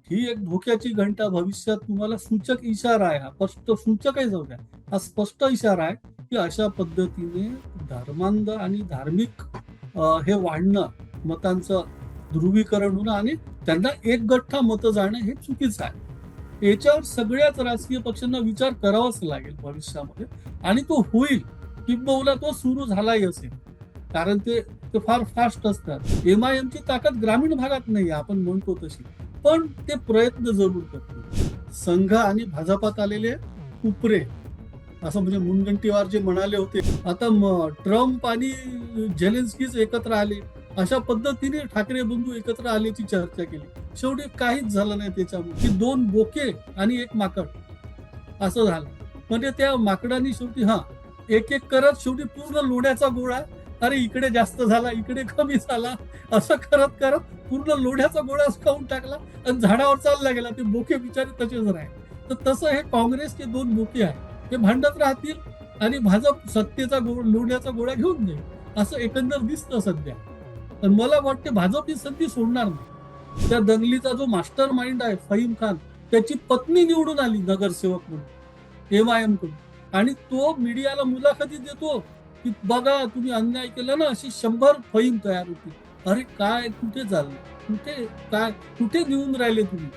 ही एक धोक्याची घंटा भविष्यात तुम्हाला सूचक इशारा आहे. हा स्पष्ट सूचकही जाऊ द्या, हा स्पष्ट इशारा आहे की अशा पद्धतीने धर्मांध आणि धार्मिक हे वाढणं, मतांचं ध्रुवीकरण होणं आणि त्यांना एक गठ्ठा मतं जाणं हे चुकीचं आहे. याच्यावर सगळ्याच राजकीय पक्षांना विचार करावाच लागेल भविष्यामध्ये आणि तो होईल, किंबहुना तो सुरू झालाही असेल. कारण ते ते फार फास्ट असतात. एमआयएमची ताकद ग्रामीण भागात नाही आपण म्हणतो तशी, पण ते प्रयत्न जरूर करतो. संघ आणि भाजपात आलेले उपरे, असं म्हणजे मुनगंटीवार जे म्हणाले होते, आता ट्रम्प आणि झेलेन्स्कीच एकत्र आले, अशा पद्धतीने ठाकरे बंधू एकत्र आल्याची चर्चा केली. शेवटी काहीच झालं नाही त्याच्यामुळे. की दोन बोके आणि एक माकड असं झालं. म्हणजे त्या माकडाने शेवटी एक एक करत शेवटी पूर्ण लोण्याचा गोळा, अरे इकडे जास्त झाला, इकडे कमी झाला, असं करत करत पूर्ण लोण्याचा गोळाच खाऊन टाकला आणि झाडावर चालला गेला. ते बोके बिचारे तसेच राहिले. तर तसं हे काँग्रेसचे दोन बोके आहेत, ते भांडत राहतील आणि भाजप सत्तेचा लोण्याचा गोळा घेऊन जाईल, असं एकंदर दिसतं सध्या. तर मला वाटते भाजप ही संधी सोडणार नाही. त्या दंगलीचा जो मास्टर माइंड आहे फहीम खान, त्याची पत्नी निवडून आली नगरसेवक म्हणून एमआयएम कडून, आणि तो मीडियाला मुलाखती देतो की बघा तुम्ही अन्याय केला ना, अशी 100 फहीम तयार होती. अरे काय, कुठे चाललं, कुठे काय, कुठे नेऊन राहिले तुम्ही?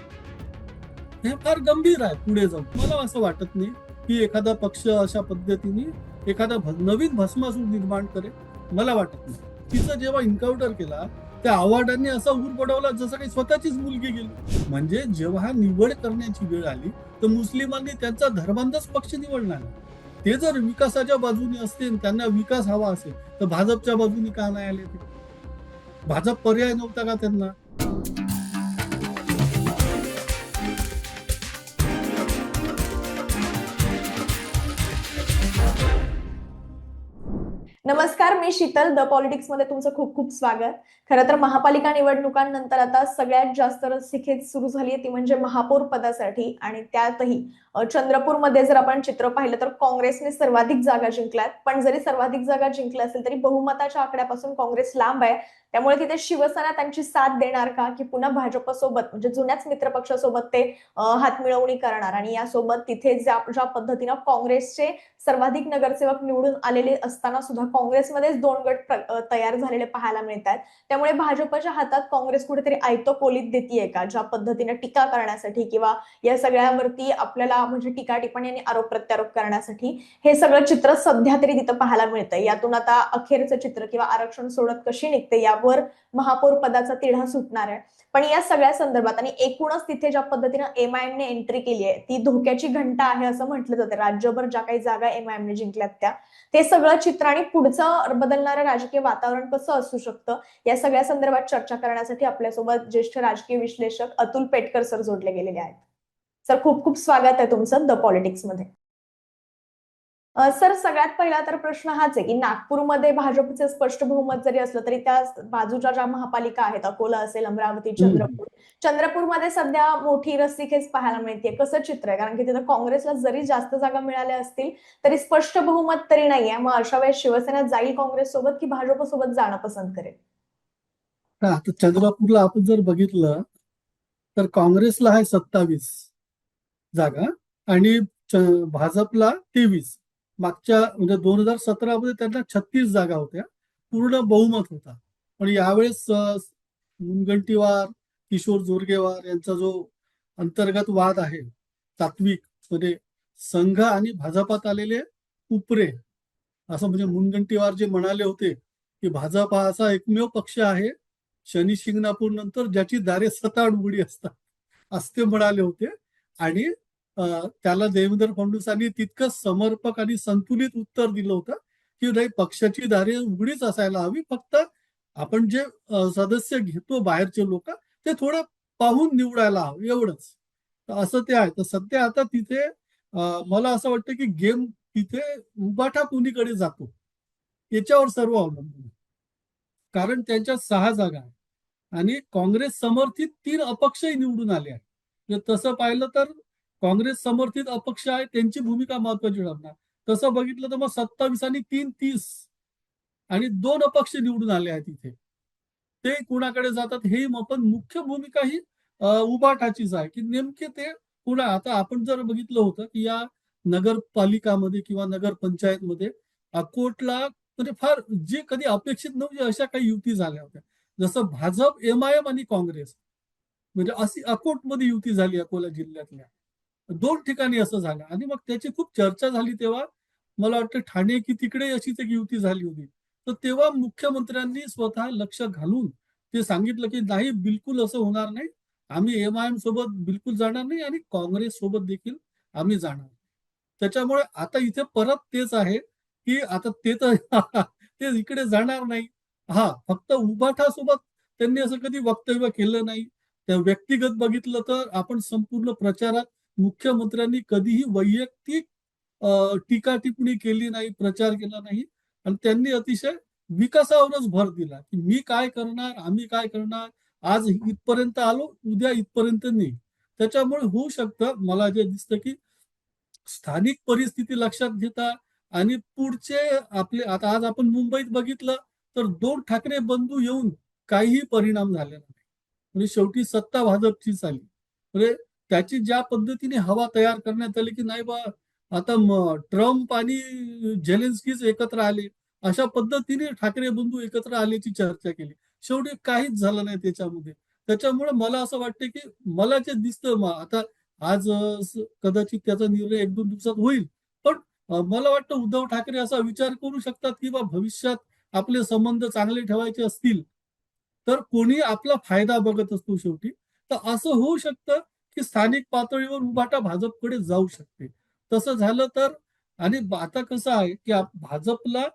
हे फार गंभीर आहे पुढे जाऊन. मला असं वाटत नाही की एखादा पक्ष अशा पद्धतीने एखादा नवीन भस्मासूर निर्माण करेल. मला वाटत नाही. तिचं जेव्हा एन्काउंटर केला त्या आव्हाडांनी असा ऊर पडवला जसं काही स्वतःचीच मुलगी गेली. म्हणजे जेव्हा निवड करण्याची वेळ आली तर मुस्लिमांनी त्यांचा धर्मांधच पक्ष निवडला नाही. ते जर विकासाच्या बाजूने असते, त्यांना विकास हवा असेल, तर भाजपच्या बाजूने का नाही आले ते? भाजप पर्याय नव्हता का त्यांना? नमस्कार, मी शीतल. द पॉलिटिक्स मध्ये तुमचं खूप खूप स्वागत. खरं तर महापालिका निवडणुकांनंतर आता सगळ्यात जास्त रस्सीखेच सुरू झाली आहे ती म्हणजे महापौर पदासाठी, आणि त्यातही चंद्रपूरमध्ये जर आपण चित्र पाहिलं तर काँग्रेसने सर्वाधिक जागा जिंकल्यात. पण जरी सर्वाधिक जागा जिंकल्या असेल तरी बहुमताच्या आकड्यापासून काँग्रेस लांब आहे. त्यामुळे तिथे शिवसेना त्यांची साथ देणार का, की पुन्हा भाजपसोबत म्हणजे जुन्याच मित्रपक्षासोबत ते हातमिळवणी करणार? आणि यासोबत तिथे ज्या पद्धतीनं काँग्रेसचे सर्वाधिक नगरसेवक निवडून आलेले असताना सुद्धा काँग्रेसमध्येच दोन गट तयार झालेले पाहायला मिळतात. त्यामुळे भाजपच्या हातात काँग्रेस कुठेतरी आयतं कोलीत देतीये का, ज्या पद्धतीने टीका करण्यासाठी किंवा या सगळ्यावरती आपल्याला म्हणजे टीका टिप्पणी आणि आरोप प्रत्यारोप करण्यासाठी हे सगळं चित्र सध्या तरी तिथं पाहायला मिळतंय. यातून आता अखेरचं चित्र किंवा आरक्षण सोडत कशी निघते यावर महापौर पदाचा तिढा सुटणार आहे. पण या सगळ्या संदर्भात आणि एकूणच तिथे ज्या पद्धतीनं एमआयएमने एंट्री केली आहे ती धोक्याची घंटा आहे असं म्हटलं जातं. राज्यभर ज्या काही जागा एमआयएमने जिंकल्यात त्या, ते सगळं चित्र आणि पुढचं बदलणारं राजकीय वातावरण कसं असू शकतं या सगळ्या संदर्भात चर्चा करण्यासाठी आपल्यासोबत ज्येष्ठ राजकीय विश्लेषक अतुल पेटकर सर जोडले गेलेले आहेत. सर, खूप खूप स्वागत आहे तुमचं द पॉलिटिक्स मध्ये. सर, सगळ्यात पहिला तर प्रश्न हाच आहे की नागपूरमध्ये भाजपचे स्पष्ट बहुमत जरी असलं तरी त्या बाजूच्या ज्या महापालिका आहेत, अकोला असेल, अमरावती, चंद्रपूरमध्ये सध्या मोठी रस्सीखेच पाहायला मिळते. कसं चित्र आहे? कारण की तिथं काँग्रेसला जरी जास्त जागा मिळाल्या असतील तरी स्पष्ट बहुमत तरी नाहीये. मग अशा वेळेस शिवसेना जाईल काँग्रेस सोबत की भाजप सोबत जाणं पसंत करेल? आता चंद्रपूरला आपण जर बघितलं तर काँग्रेसला आहे 27 जागा आणि भाजपला 23. मागच्या म्हणजे 2017 मध्ये त्यांना 36 जागा होत्या, पूर्ण बहुमत होता. पण यावेळेस मुनगंटीवार, किशोर जोरगेवार यांचा जो अंतर्गत वाद आहे तात्विक मध्ये, संघ आणि भाजपात आलेले उपरे, असं म्हणजे मुनगंटीवार जे म्हणाले होते की भाजप हा असा एकमेव पक्ष आहे शनी शिंगणापूर नंतर ज्याची दारे 7-8 उघडी असतात, असते म्हणाले होते. आणि त्याला देवेंद्र फडणवीसांनी तितकंच समर्पक आणि संतुलित उत्तर दिलं होतं की नाही, पक्षाची दारे उघडीच असायला हवी, फक्त आपण जे सदस्य घेतो बाहेरचे लोक ते थोडं पाहून निवडायला हवं, एवढंच. तर असं ते आहे. तर सध्या आता तिथे मला असं वाटतं की गेम तिथे उबाठा कोणीकडे जातो याच्यावर सर्व अवलंबून आहे. कारण त्यांच्या 6 जागा आहेत आणि काँग्रेस समर्थित 3 अपक्षही निवडून आले आहेत. तसं पाहिलं तर काँग्रेस समर्थित अपक्ष आहे, त्यांची भूमिका महत्वाची ठरणार. तसं बघितलं तर मग 27 आणि 3 30 आणि 2 अपक्ष निवडून आले आहेत तिथे. ते कुणाकडे जातात हे पण मुख्य भूमिका ही उभाटाचीच आहे, की नेमके ते पुन्हा आता आपण जर बघितलं होतं, की या नगरपालिकामध्ये किंवा नगरपंचायतमध्ये अकोटला म्हणजे फार जे कधी अपेक्षित नव्हते अशा काही युती झाल्या होत्या. जसं भाजप, एम-आय-एम आणि काँग्रेस म्हणजे अशी अकोटमध्ये युती झाली अकोला जिल्ह्यातल्या. 2 ठिकाणी असं झालं आणि मग त्याची खूप चर्चा झाली तेव्हा. मला वाटतं ठाणे की तिकडे अशीच एक युती झाली होती. तर तेव्हा मुख्यमंत्र्यांनी स्वतः लक्ष घालून ते सांगितलं, की नाही बिलकुल असं होणार नाही. आम्ही एम-आय-एम सोबत बिलकुल जाणार नाही आणि काँग्रेस सोबत देखील आम्ही जाणार. त्याच्यामुळे आता इथे परत तेच आहे, की आता ते तर ते इकडे जाणार नाही. हां, फक्त उभाठासोबत त्यांनी असं कधी वक्तव्य केलं नाही. त्या व्यक्तिगत बघितलं तर आपण संपूर्ण प्रचारात मुख्यमंत्र्यांनी कधीही वैयक्तिक टीका-टिप्पणी केली नाही, प्रचार केला नाही आणि त्यांनी अतिशय विकासावरच भर दिला, की मी काय करणार, आम्ही काय करणार, आज इथपर्यंत आलो, उद्या इथपर्यंत नाही. त्याच्यामुळे होऊ शकतं मला जे दिसतं, की स्थानिक परिस्थिती लक्षात घेता आणि पुढचे आपले आता आज आपण मुंबईत बघितलं, तर 2 ठाकरे बंधू येऊन काहीही परिणाम झालेला नाही. म्हणजे शेवटी सत्ता भाजपचीच आली. म्हणजे त्याची ज्या पद्धतीने हवा तयार करण्यात आली, की नाही बा आता ट्रम्प आणि झेलेन्स्कीच एकत्र आले. अशा पद्धतीने ठाकरे बंधू एकत्र आल्याची चर्चा केली. शेवटी काहीच झालं नाही त्याच्यामध्ये. त्याच्यामुळे मला असं वाटतं, की मला जे दिसतं आता आज कदाचित त्याचा निर्णय 1-2 दिवसात होईल. पण मला वाटतं उद्धव ठाकरे असा विचार करू शकतात, की भविष्यात आपले संबंध चांगले ठेवायचे असतील, तर कोणी आपला फायदा बघत असतो शेवटी. तर असं होऊ शकतं, की स्थानिक पातळीवर उभाटा भाजपकडे जाऊ शकते. तसं झालं तर आणि आता कसं आहे, की भाजपला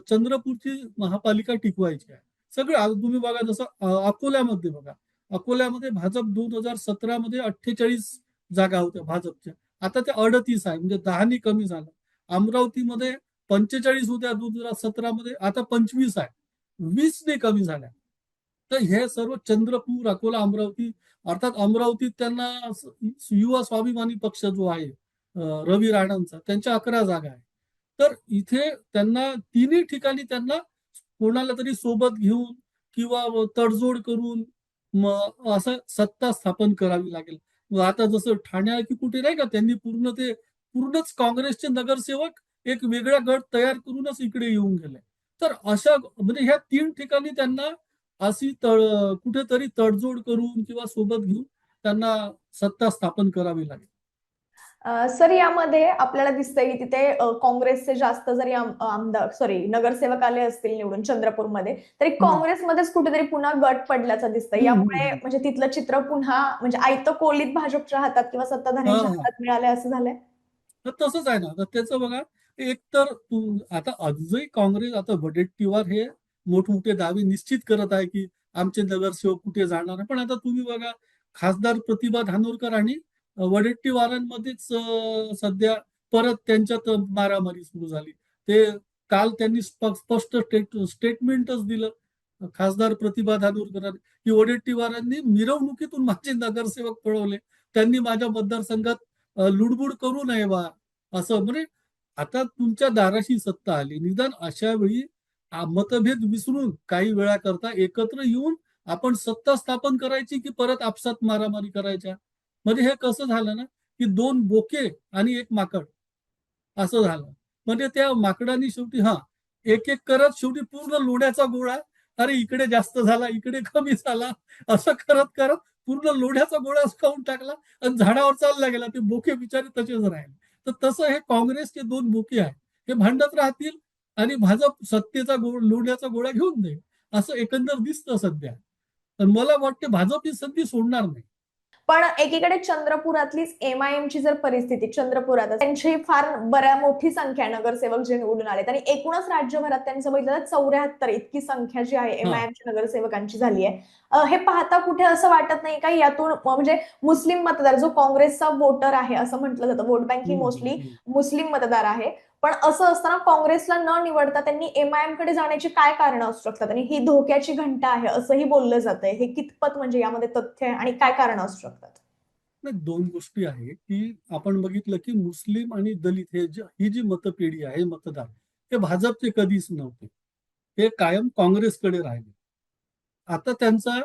चंद्रपूरची महापालिका टिकवायची आहे. सगळं आता तुम्ही बघा जसं अकोल्यामध्ये बघा. अकोल्यामध्ये भाजप 2017 मध्ये 48 जागा होत्या भाजपच्या. आता त्या 38 आहे म्हणजे 10 नी कमी झालं. अमरावतीमध्ये 45 होत्या 2017 मध्ये आता 25 आहे. 20 ने कमी झाल्या. तर हे सर्व चंद्रपूर, अकोला, अमरावती अर्थात अमरावतीत त्यांना युवा स्वाभिमानी पक्ष जो आहे रवी राणांचा त्यांच्या 11 जागा आहे. तर इथे त्यांना तिन्ही ठिकाणी त्यांना कोणाला तरी सोबत घेऊन किंवा तडजोड करून मग असं सत्ता स्थापन करावी लागेल. मग आता जसं ठाणे की कुठे नाही का त्यांनी पूर्णच काँग्रेसचे नगरसेवक एक वेगळा गट तयार करूनच इकडे येऊन गेले. तर अशा म्हणजे ह्या 3 ठिकाणी त्यांना अशी कुठेतरी तडजोड करून किंवा सोबत घेऊन त्यांना सत्ता स्थापन करावी लागेल. सर यामध्ये आपल्याला दिसतंय की तिथे काँग्रेसचे जास्त जरी आमदार सॉरी नगरसेवक आले असतील निवडून चंद्रपूरमध्ये तरी हं. काँग्रेसमध्येच कुठेतरी पुन्हा गट पडल्याचं दिसतंय. हं, हं, यामुळे हं. म्हणजे तिथलं चित्र पुन्हा म्हणजे आयतं कोलीत भाजपच्या हातात किंवा हां, सत्ताधाऱ्यांच्या हां. हातात मिळालंय असं झालंय? तर तसंच आहे ना. तर त्याचं बघा, एक तर आता आजही काँग्रेस आता वडेट्टीवार हे मोठमोठे दावे निश्चित करत आहे, की आमचे नगरसेवक कुठे जाणार आहे. पण आता तुम्ही बघा, खासदार प्रतिभा धानोरकर आणि वडेट्टीवारांमध्येच सध्या परत त्यांच्यात मारामारी सुरू झाली. ते काल त्यांनी स्पष्ट स्टेटमेंटच दिलं. खासदार प्रतिभा धानोरकरांनी, की वडेट्टीवारांनी मिरवणुकीतून माझे नगरसेवक पळवले. त्यांनी माझ्या मतदारसंघात लुडबुड करू नये बा, असं म्हणजे आता तुमच्या दाराशी सत्ता आली. निदान अशा वेळी मतभेद विसरून काही वेळाकरता एकत्र येऊन आपण सत्ता स्थापन करायची, की परत आपसात मारामारी करायच्या? म्हणजे हे कसं झालं ना, की 2 बोके आणि 1 माकड असं झालं. म्हणजे त्या माकडाने शेवटी एक-एक करत शेवटी पूर्ण लोण्याचा गोळा, अरे इकडे जास्त झाला, इकडे कमी झाला, असं करत पूर्ण लोण्याचा गोळाच खाऊन टाकला आणि झाडावर चालला गेला. ते बोके बिचारे तसेच राहिले. तर तसं हे काँग्रेसचे 2 बोके आहेत. हे भांडत राहतील आणि भाजप सत्तेचा लोण्याचा गोळा घेऊन जाईल. असं एकंदर दिसतं सध्या. तर मला वाटतं भाजप ही संधी सोडणार नाही. पण एकीकडे चंद्रपुरातलीच एमआयएमची जर परिस्थिती चंद्रपुरात त्यांची फार बऱ्या मोठी संख्या आहे नगरसेवक जे निवडून आलेत आणि एकूणच राज्यभरात त्यांचं बघितलं तर 74 इतकी संख्या जी आहे हां. एमआयएमच्या नगरसेवकांची झाली आहे. हे पाहता कुठे असं वाटत नाही का यातून म्हणजे मुस्लिम मतदार जो काँग्रेसचा वोटर आहे असं म्हटलं जातं वोट बँक ही हं, हं, मोस्टली हं. मुस्लिम मतदार आहे. पण असं असताना काँग्रेसला न निवडता त्यांनी एमआयएम कडे जाण्याची काय कारणं असू शकतात आणि ही धोक्याची घंटा आहे असंही बोललं जातंय. हे कितपत म्हणजे यामध्ये तथ्य आहे आणि काय कारणं असू शकतात? नाही 2 गोष्टी आहे, की आपण बघितलं, की मुस्लिम आणि दलित ही जी मतपेढी आहे, मतदार, ते भाजपचे कधीच नव्हते. ते कायम काँग्रेसकडे राहिले. आता त्यांचा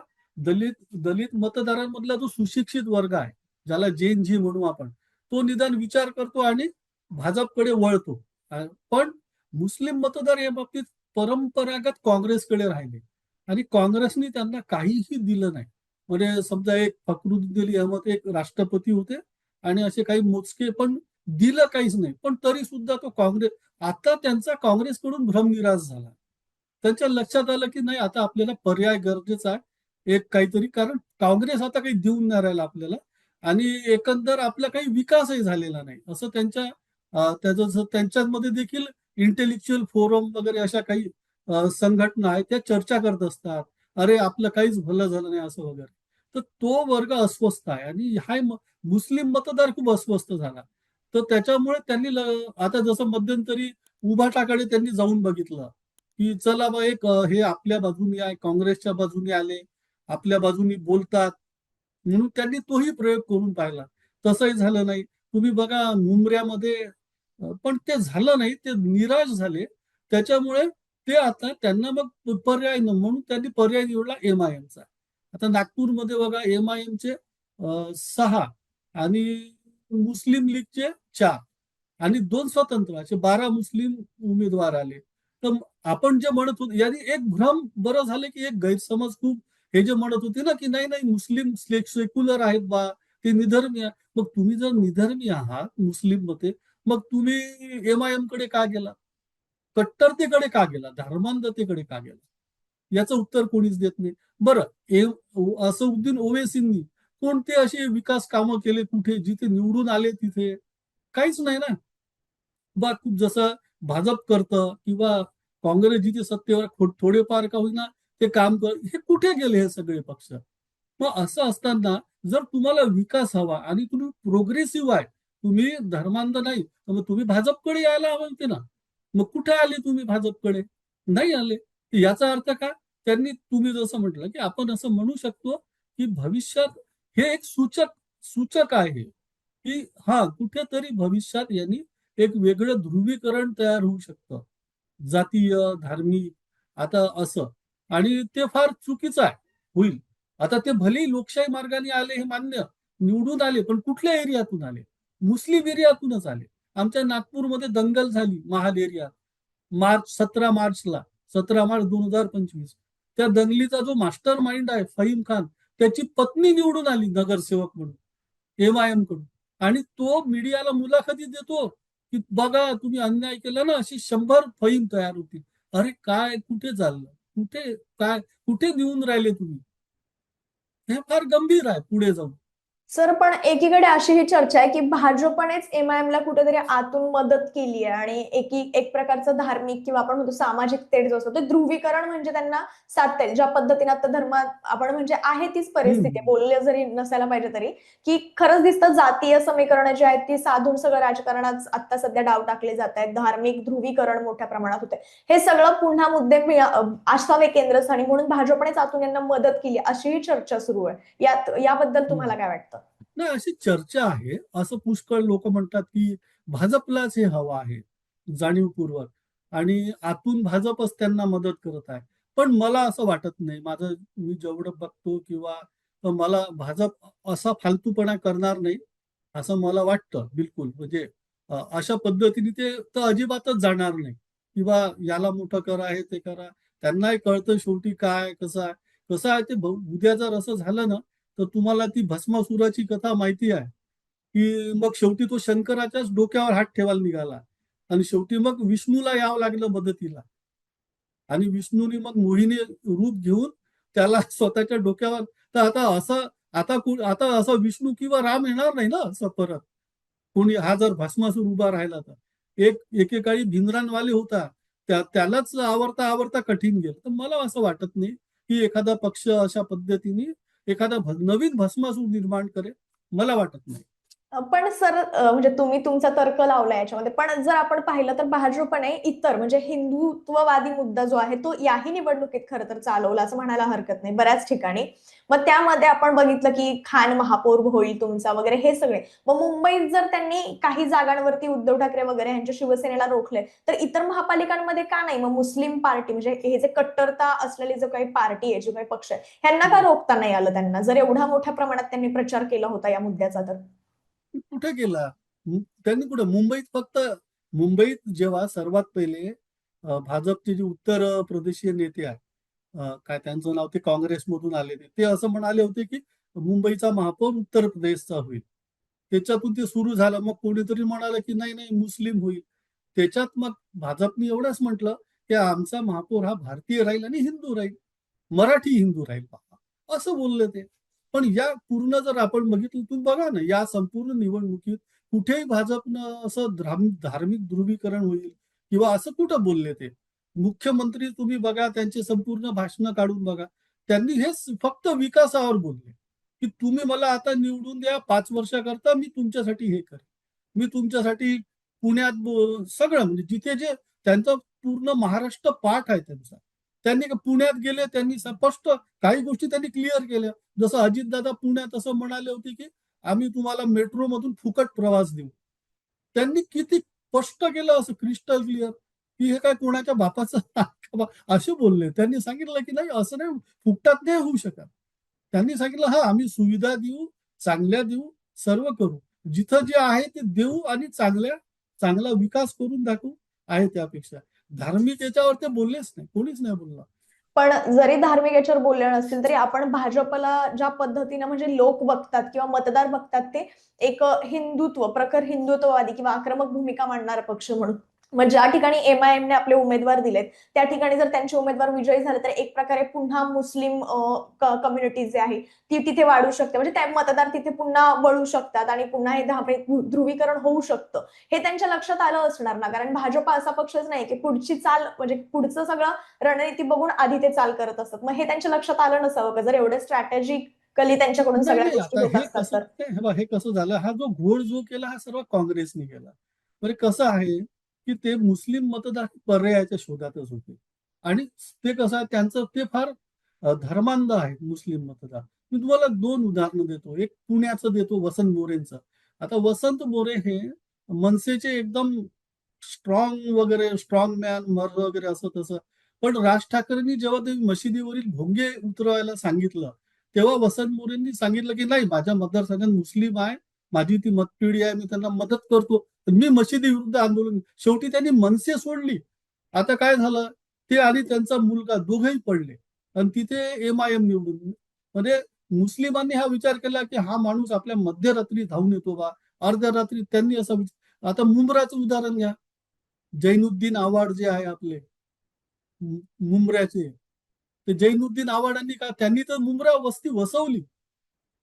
दलित दलित मतदारांमधला जो सुशिक्षित वर्ग आहे, ज्याला जेन झी म्हणू आपण, तो निदान विचार करतो आणि भाजपकडे वळतो. पण मुस्लिम मतदार या बाबतीत परंपरागत काँग्रेसकडे राहिले आणि काँग्रेसने त्यांना काहीही दिलं नाही. म्हणजे समजा एक फखरुद्दीन अहमद एक राष्ट्रपती होते आणि असे काही मोजके, पण दिलं काहीच नाही. पण तरी सुद्धा तो काँग्रेस, आता त्यांचा काँग्रेसकडून भ्रमनिरास झाला. त्यांच्या लक्षात आलं की नाही, आता आपल्याला पर्याय गरजेचा आहे एक काहीतरी, कारण काँग्रेस आता काही देऊन नाही राहिला आपल्याला आणि एकंदर आपला काही विकासही झालेला नाही असं त्याचं त्यांच्यामध्ये देखील इंटेलेक्च्युअल फोरम वगैरे अशा काही संघटना आहेत, त्या चर्चा करत असतात. अरे आपलं काहीच भलं झालं नाही असं वगैरे. तर तो वर्ग अस्वस्थ आहे आणि हा मुस्लिम मतदार खूप अस्वस्थ झाला. तर त्याच्यामुळे त्यांनी आता जसं मध्यंतरी उभाटाकडे त्यांनी जाऊन बघितलं की चला बा एक हे आपल्या बाजूने आहे, काँग्रेसच्या बाजूने आले, आपल्या बाजूने बोलतात, म्हणून त्यांनी तोही प्रयोग करून पाहिला. तसंही झालं नाही. तुम्ही बघा मुंबऱ्यामध्ये पण ते झालं नाही, ते निराश झाले. त्याच्यामुळे ते आता त्यांना मग पर्याय म्हणून त्यांनी पर्याय निवडला एमआयएमचा. आता नागपूरमध्ये बघा एमआयएमचे 6 आणि मुस्लिम लीगचे 4 आणि 2 स्वतंत्र असे 12 मुस्लिम उमेदवार आले. तर आपण जे म्हणत होतो, यानी एक भ्रम बरं झालं की एक गैरसमज खूप, हे जे म्हणत होते ना की नाही नाही मुस्लिम सेक्युलर आहेत बा, ते निधर्मी आहे. मग तुम्ही जर निधर्मी आहात मुस्लिम मध्ये, मग तुम्ही एमआयएम कडे का गेला? कट्टरतेकडे का गेला? धर्मांधतेकडे का गेला? याचं उत्तर कोणीच देत नाही. बरं, असदुद्दीन ओवेसींनी कोणते असे विकास कामं केले कुठे, जिथे निवडून आले तिथे? काहीच नाही ना. बा जसं भाजप करतं किंवा काँग्रेस जिथे सत्तेवर थोडेफार का होईना ते काम कर, हे कुठे गेले हे सगळे पक्ष? मग असं असताना जर तुम्हाला विकास हवा आणि तुम्ही प्रोग्रेसिव्ह आहे, तुम्ही धर्मांध नाही, तर मग तुम्ही भाजपकडे यायला हवं होते ना. मग कुठे आले तुम्ही भाजपकडे? नाही आले. याचा अर्थ काय? त्यांनी, तुम्ही जसं म्हटलं की आपण असं म्हणू शकतो की भविष्यात हे एक सूचक सूचक आहे की हा कुठेतरी भविष्यात यांनी एक वेगळं ध्रुवीकरण तयार होऊ शकतं, जातीय, धार्मिक, आता असं. आणि ते फार चुकीचं आहे, होईल. आता ते भलेही लोकशाही मार्गाने आले हे मान्य, निवडून आले, पण कुठल्या एरियातून आले? मुस्लिम एरियातूनच आले. आमच्या नागपूरमध्ये दंगल झाली महाल एरियात, 17 मार्चला, 17 मार्च 2025. त्या दंगलीचा जो मास्टर माइंड आहे फहीम खान, त्याची पत्नी निवडून आली नगरसेवक म्हणून एमआयएम कडून. आणि तो मीडियाला मुलाखती देतो की बघा तुम्ही अन्याय केला ना, अशी 100 फहीम तयार होती. अरे काय, कुठे चाललं, कुठे काय, कुठे नेऊन राहिले तुम्ही? हे फार गंभीर आहे पुढे जाऊन. सर, पण एकीकडे अशी ही चर्चा आहे की भाजपनेच एमआयएमला कुठेतरी आतून मदत केली आहे आणि एक प्रकारचं धार्मिक किंवा आपण म्हणतो सामाजिक तेढ जो असतो ते ध्रुवीकरण म्हणजे त्यांना साधता ज्या पद्धतीने आता धर्मात आपण म्हणजे आहे तीच परिस्थिती हम्म. बोलले जरी नसायला पाहिजे तरी, की खरंच दिसतं जातीय समीकरणं जी आहेत ती साधून सगळं राजकारणात आता सध्या डाव टाकले जात आहेत, धार्मिक ध्रुवीकरण मोठ्या प्रमाणात होते. हे सगळं पुन्हा मुद्दे असावे केंद्रस्थानी म्हणून भाजपनेच आतून यांना मदत केली अशीही चर्चा सुरू आहे. याबद्दल तुम्हाला काय वाटतं? नाही, अशी चर्चा आहे. असं पुष्कळ लोक म्हणतात की भाजपलाच हे हवं आहे जाणीवपूर्वक आणि आतून भाजपच त्यांना मदत करत आहे. पण मला असं वाटत नाही. मी जेवढं बघतो किंवा मला भाजप असा फालतूपणा करणार नाही असं मला वाटतं बिलकुल. म्हणजे अशा पद्धतीने ते तर अजिबातच जाणार नाही किंवा याला मोठं करा, हे ते करा. त्यांनाही कळतं शेवटी काय कसं आहे. कसं आहे ते उद्या जर असं झालं ना, तर तुम्हाला ती भस्मासुराची कथा माहिती आहे की मग शेवटी तो शंकराच्याच डोक्यावर हात ठेवायला निघाला आणि शेवटी मग विष्णूला यावं लागलं मदतीला आणि विष्णूने मग मोहिनी रूप घेऊन त्याला स्वतःच्या डोक्यावर. तर आता असं, आता असा विष्णू किंवा राम येणार नाही ना असं परत. कोणी हा जर भस्मासूर उभा राहिला तर एकेकाळी भिंद्रांवाले होता, त्यालाच आवरता आवरता कठीण गेलं. तर मला असं वाटत नाही की एखादा पक्ष अशा पद्धतीने एखादा नवीन भस्मासूर निर्माण करेल, मला वाटत नाही. पण सर, म्हणजे तुम्ही तुमचा तर्क लावला याच्यामध्ये, पण जर आपण पाहिलं तर भाजपने इतर म्हणजे हिंदुत्ववादी मुद्दा जो आहे तो याही निवडणुकीत खरं तर चालवला असं म्हणायला हरकत नाही बऱ्याच ठिकाणी. मग त्यामध्ये आपण बघितलं की खान महापौर होईल तुमचा वगैरे हे सगळे. मग मुंबईत जर त्यांनी काही जागांवरती उद्धव ठाकरे वगैरे यांच्या शिवसेनेला रोखले, तर इतर महापालिकांमध्ये का नाही? मग मुस्लिम पार्टी म्हणजे हे जे कट्टरता असलेली जो काही पार्टी आहे, जो काही पक्ष आहे, ह्यांना का रोखता नाही आलं त्यांना, जर एवढ्या मोठ्या प्रमाणात त्यांनी प्रचार केला होता या मुद्द्याचा तर? कुठे गेला? त्यांनी कुठे मुंबईत फक्त मुंबईत जेव्हा सर्वात पहिले भाजपचे जे उत्तर प्रदेशीय नेते आहेत, काय त्यांचं नाव, ते काँग्रेसमधून आले, ते असं म्हणाले होते की मुंबईचा महापौर उत्तर प्रदेशचा होईल. त्याच्यातून ते सुरू झालं. मग कोणीतरी म्हणालं की नाही नाही, मुस्लिम होईल. त्याच्यात मग भाजपने एवढंच म्हटलं की आमचा महापौर हा भारतीय राहील आणि हिंदू राहील, मराठी हिंदू राहील पहा, असं बोलले ते. पण या पूर्ण जर आपण बघितलं, तुम्ही बघा ना, या संपूर्ण निवडणुकीत कुठेही भाजपनं असं धार्मिक ध्रुवीकरण होईल किंवा असं कुठं बोलले ते. मुख्यमंत्री तुम्ही बघा, त्यांचे संपूर्ण भाषणं काढून बघा, त्यांनी हे फक्त विकासावर बोलले की तुम्ही मला आता निवडून द्या 5 वर्षाकरता, मी तुमच्यासाठी हे करेन, मी तुमच्यासाठी पुण्यात सगळं म्हणजे जिथे जे त्यांचं पूर्ण महाराष्ट्र पाठ आहे त्यांचा. त्यांनी पुण्यात गेले, त्यांनी स्पष्ट काही गोष्टी त्यांनी क्लिअर केल्या. जसं अजितदादा पुण्यात असं म्हणाले होते की आम्ही तुम्हाला मेट्रो मधून फुकट प्रवास देऊ. त्यांनी किती स्पष्ट केलं, असं क्रिस्टल क्लिअर, की हे काय कोणाच्या बापाचं असे बोलले. त्यांनी सांगितलं की नाही, असं नाही, फुकटात नाही होऊ शकत. त्यांनी सांगितलं हा आम्ही सुविधा देऊ, चांगल्या देऊ, सर्व करू, जिथं जे आहे ते देऊ आणि चांगला विकास करून दाखवू, आहे त्यापेक्षा. धार्मिक याच्यावर ते बोललेच नाही, कोणीच नाही बोलला. पण जरी धार्मिक याच्यावर बोलले नसतील तरी आपण भाजपला ज्या पद्धतीनं म्हणजे लोक बघतात किंवा मतदार बघतात ते एक हिंदुत्व, प्रखर हिंदुत्ववादी किंवा आक्रमक भूमिका मांडणारा पक्ष म्हणून. मग ज्या ठिकाणी एमआयएमने आपले उमेदवार दिलेत त्या ठिकाणी जर त्यांचे उमेदवार विजयी झाले तर एक प्रकारे पुन्हा मुस्लिम कम्युनिटी जे आहे ती तिथे वाढू शकते, म्हणजे त्या मतदार तिथे पुन्हा वळू शकतात आणि पुन्हा हे धार्मिक ध्रुवीकरण होऊ शकतं. हे त्यांच्या लक्षात आलं असणार ना, कारण भाजप असा पक्षच नाही की पुढची चाल म्हणजे पुढचं सगळं रणनीती बघून आधी ते चाल करत असतात. मग हे त्यांच्या लक्षात आलं नसावं का, जर एवढे स्ट्रॅटेजिकली त्यांच्याकडून नाही सगळ्या नाही, गोष्टी आता होत हे असतात कसं, तर? हे कसं झालं, हा जो घोळ जो केला हा सर्व काँग्रेसने केला. बरं कसं आहे की ते मुस्लिम मतदार पर्यायाच्या शोधातच होते. आणि ते कसं आहे, त्यांचं ते फार धर्मांध आहेत मुस्लिम मतदार. मी तुम्हाला 2 उदाहरणं देतो. एक पुण्याचं देतो, वसंत मोरेंचं. आता वसंत मोरे हे मनसेचे एकदम स्ट्रॉंग मॅन मर वगैरे असं तसं. पण राज ठाकरेंनी जेव्हा ते मशिदीवरील भोंगे उतरवायला सांगितलं, तेव्हा वसंत मोरेंनी सांगितलं की नाही, माझ्या मतदारसंघात मुस्लिम आहे, माझी ती मतपिढी आहे, मी त्यांना मदत करतो, तर मी मशिदी विरुद्ध आंदोलन. शेवटी त्यांनी मनसे सोडली. आता काय झालं, ते आणि त्यांचा मुलगा दोघंही पडले आणि तिथे एमआयएम निवडून. म्हणजे मुस्लिमांनी हा विचार केला की हा माणूस आपल्या मध्यरात्री धावून येतो बा, अर्ध्या रात्री त्यांनी असा आता मुंब्राचं उदाहरण घ्या. जैनुद्दीन आव्हाड जे आहे आपले मुंब्र्याचे, ते जैनुद्दीन आव्हाडांनी का, त्यांनी तर मुंब्रा वस्ती वसवली.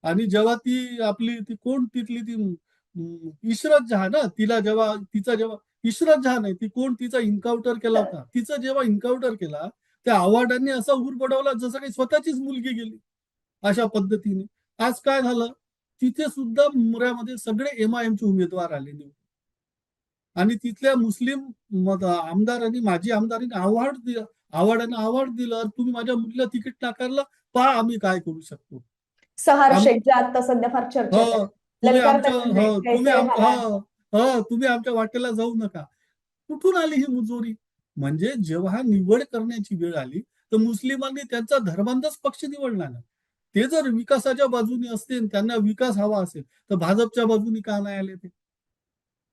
आणि जेव्हा ती आपली ती कोण तिथली ती इशरत जहां ना, तिचा जेव्हा इशरत जहां नाही, ती कोण, तिचा इन्काउंटर केला होता, तिचा जेव्हा इन्काउंटर केला, त्या आव्हाडांनी असा उर बडवला जसं काही स्वतःचीच मुलगी गेली. अशा पद्धतीने आज काय झालं, तिथे सुद्धा मुंब्र्यामध्ये सगळे एमआयएमचे उमेदवार आले निवडून. आणि तिथल्या मुस्लिम आमदारांनी, माजी आमदारांनी आव्हाडांना दिलं, तुम्ही माझ्या मुलीला तिकीट नाकारलं, पहा आम्ही काय करू शकतो. सहार आम शेख जे आता सध्या फार चर्चेत हो, आहेत, ललकारता म्हणजे कैसे झाला. तुम्ही आमच्या वाटेला जाऊ नका. कुठून आली ही मुजोरी? म्हणजे जेव्हा निवड करण्याची वेळ आली, तर मुस्लिमांनी त्यांचा धर्मांधच पक्ष निवडला ना. ते जर विकासाच्या बाजूने असते, त्यांना विकास हवा असेल, तर भाजपच्या बाजूने का नाही आले ते?